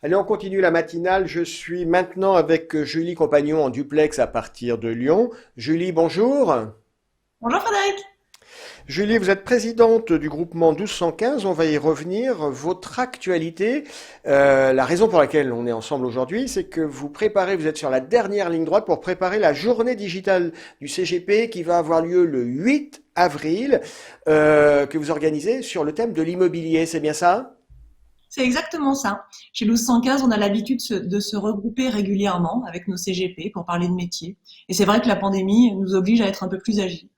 Allez, on continue la matinale. Je suis maintenant avec Julie Compagnon en duplex à partir de Lyon. Julie, bonjour. Bonjour Frédéric. Julie, vous êtes présidente du groupement 1215. On va y revenir. Votre actualité, la raison pour laquelle on est ensemble aujourd'hui, c'est que vous êtes sur la dernière ligne droite pour préparer la journée digitale du CGP qui va avoir lieu le 8 avril, que vous organisez sur le thème de l'immobilier. C'est bien ça? C'est exactement ça. Chez 1215, on a l'habitude de se regrouper régulièrement avec nos CGP pour parler de métier. Et c'est vrai que la pandémie nous oblige à être un peu plus agiles.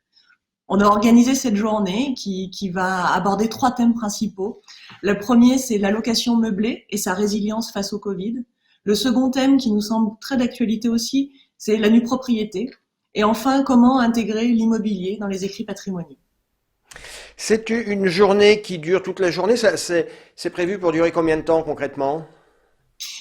On a organisé cette journée qui va aborder trois thèmes principaux. Le premier, c'est la location meublée et sa résilience face au Covid. Le second thème, qui nous semble très d'actualité aussi, c'est la nue propriété. Et enfin, comment intégrer l'immobilier dans les écrits patrimoniaux. C'est une journée qui dure toute la journée. C'est prévu pour durer combien de temps concrètement?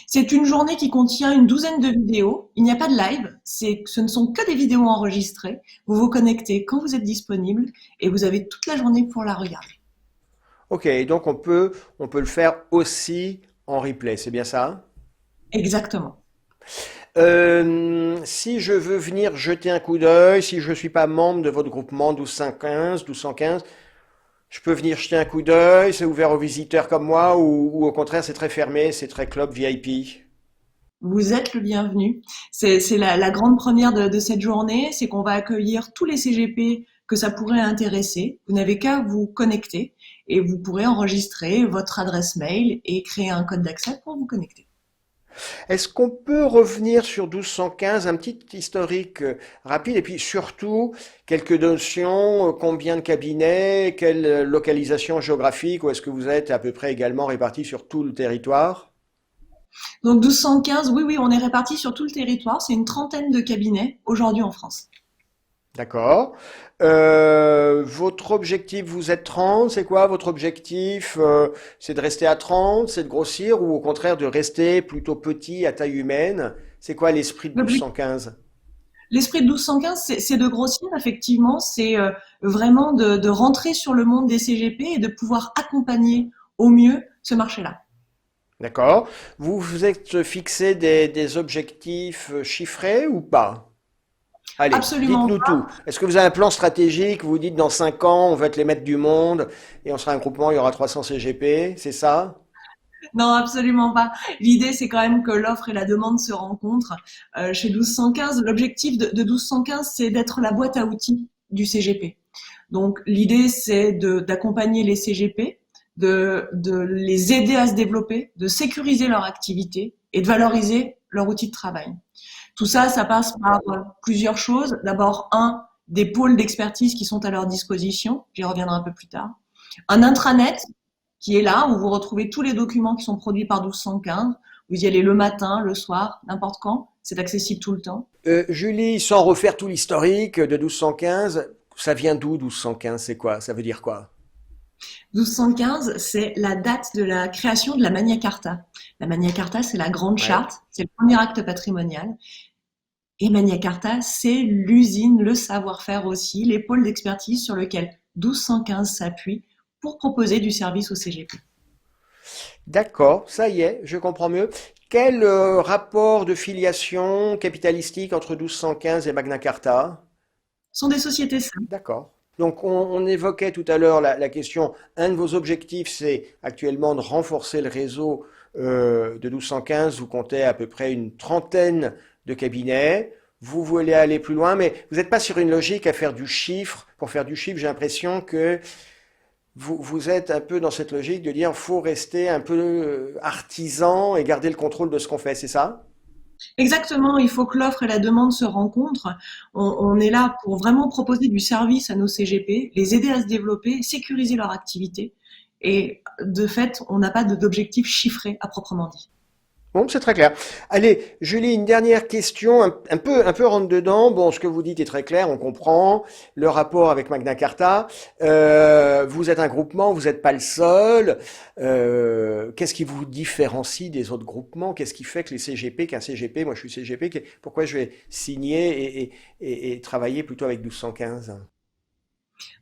C'est une journée qui contient une douzaine de vidéos. Il n'y a pas de live, ce ne sont que des vidéos enregistrées. Vous vous connectez quand vous êtes disponible et vous avez toute la journée pour la regarder. Ok, donc on peut le faire aussi en replay, c'est bien ça? Exactement. Si je veux venir jeter un coup d'œil, si je ne suis pas membre de votre groupement 1215, je peux venir jeter un coup d'œil, c'est ouvert aux visiteurs comme moi ou au contraire c'est très fermé, c'est très club VIP. Vous êtes le bienvenu. C'est la grande première de cette journée, c'est qu'on va accueillir tous les CGP que ça pourrait intéresser. Vous n'avez qu'à vous connecter et vous pourrez enregistrer votre adresse mail et créer un code d'accès pour vous connecter. Est-ce qu'on peut revenir sur 1215, un petit historique rapide, et puis surtout quelques notions, combien de cabinets, quelle localisation géographique, ou est-ce que vous êtes à peu près également répartis sur tout le territoire? Donc 1215, oui, oui, on est répartis sur tout le territoire. C'est une trentaine de cabinets aujourd'hui en France. D'accord. Votre objectif, vous êtes 30, c'est quoi votre objectif? C'est de rester à 30, c'est de grossir, ou au contraire de rester plutôt petit à taille humaine? C'est quoi l'esprit de L'objectif 1215? L'esprit de 1215, c'est de grossir, effectivement, c'est vraiment de rentrer sur le monde des CGP et de pouvoir accompagner au mieux ce marché-là. D'accord. Vous vous êtes fixé des objectifs chiffrés ou pas? Allez, Absolument dites-nous pas. tout. Est-ce que vous avez un plan stratégique? Vous dites dans 5 ans, on va être les maîtres du monde et on sera un groupement, il y aura 300 CGP, c'est ça? Non, absolument pas. L'idée, c'est quand même que l'offre et la demande se rencontrent. Chez 1215, l'objectif de 1215, c'est d'être la boîte à outils du CGP. Donc, l'idée, c'est d'accompagner les CGP, de les aider à se développer, de sécuriser leur activité et de valoriser leur outil de travail. Tout ça, ça passe par plusieurs choses. D'abord, des pôles d'expertise qui sont à leur disposition. J'y reviendrai un peu plus tard. Un intranet qui est là, où vous retrouvez tous les documents qui sont produits par 1215. Vous y allez le matin, le soir, n'importe quand. C'est accessible tout le temps. Julie, sans refaire tout l'historique de 1215, ça vient d'où 1215? C'est quoi? Ça veut dire quoi? 1215, c'est la date de la création de la Magna Carta. La Magna Carta, c'est la grande Ouais. charte, c'est le premier acte patrimonial. Et Magna Carta, c'est l'usine, le savoir-faire aussi, les pôles d'expertise sur lesquels 1215 s'appuie pour proposer du service au CGP. D'accord, ça y est, je comprends mieux. Quel rapport de filiation capitalistique entre 1215 et Magna Carta? Ce sont des sociétés simples. D'accord. Donc on évoquait tout à l'heure la question, un de vos objectifs, c'est actuellement de renforcer le réseau de 1215. Vous comptez à peu près une trentaine de cabinets. Vous voulez aller plus loin, mais vous n'êtes pas sur une logique à faire du chiffre. Pour faire du chiffre, j'ai l'impression que vous êtes un peu dans cette logique de dire faut rester un peu artisan et garder le contrôle de ce qu'on fait, c'est ça? Exactement, il faut que l'offre et la demande se rencontrent. On est là pour vraiment proposer du service à nos CGP, les aider à se développer, sécuriser leur activité. Et de fait, on n'a pas d'objectif chiffré à proprement dit. Bon, c'est très clair. Allez, Julie, une dernière question, un peu rentre dedans. Bon, ce que vous dites est très clair, on comprend. Le rapport avec Magna Carta. Vous êtes un groupement, vous n'êtes pas le seul. Qu'est-ce qui vous différencie des autres groupements? Qu'est-ce qui fait que les CGP, qu'un CGP, moi je suis CGP, pourquoi je vais signer et travailler plutôt avec 1215?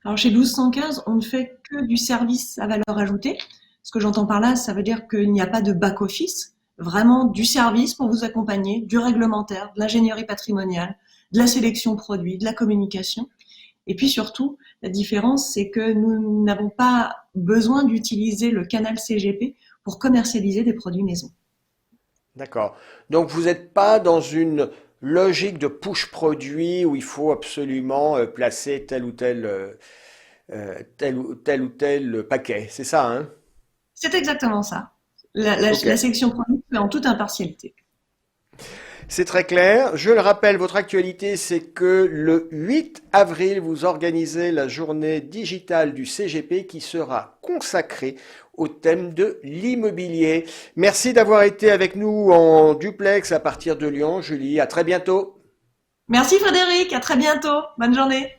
Alors chez 1215, on ne fait que du service à valeur ajoutée. Ce que j'entends par là, ça veut dire qu'il n'y a pas de back-office. vraiment du service pour vous accompagner, du réglementaire, de l'ingénierie patrimoniale, de la sélection produit, de la communication. Et puis surtout, la différence, c'est que nous n'avons pas besoin d'utiliser le canal CGP pour commercialiser des produits maison. D'accord. Donc vous n'êtes pas dans une logique de push produit où il faut absolument placer tel ou tel paquet. C'est ça, hein? C'est exactement ça. Ok. La sélection produit se fait en toute impartialité. C'est très clair. Je le rappelle, votre actualité, c'est que le 8 avril, vous organisez la journée digitale du CGP qui sera consacrée au thème de l'immobilier. Merci d'avoir été avec nous en duplex à partir de Lyon, Julie. À très bientôt. Merci Frédéric, à très bientôt. Bonne journée.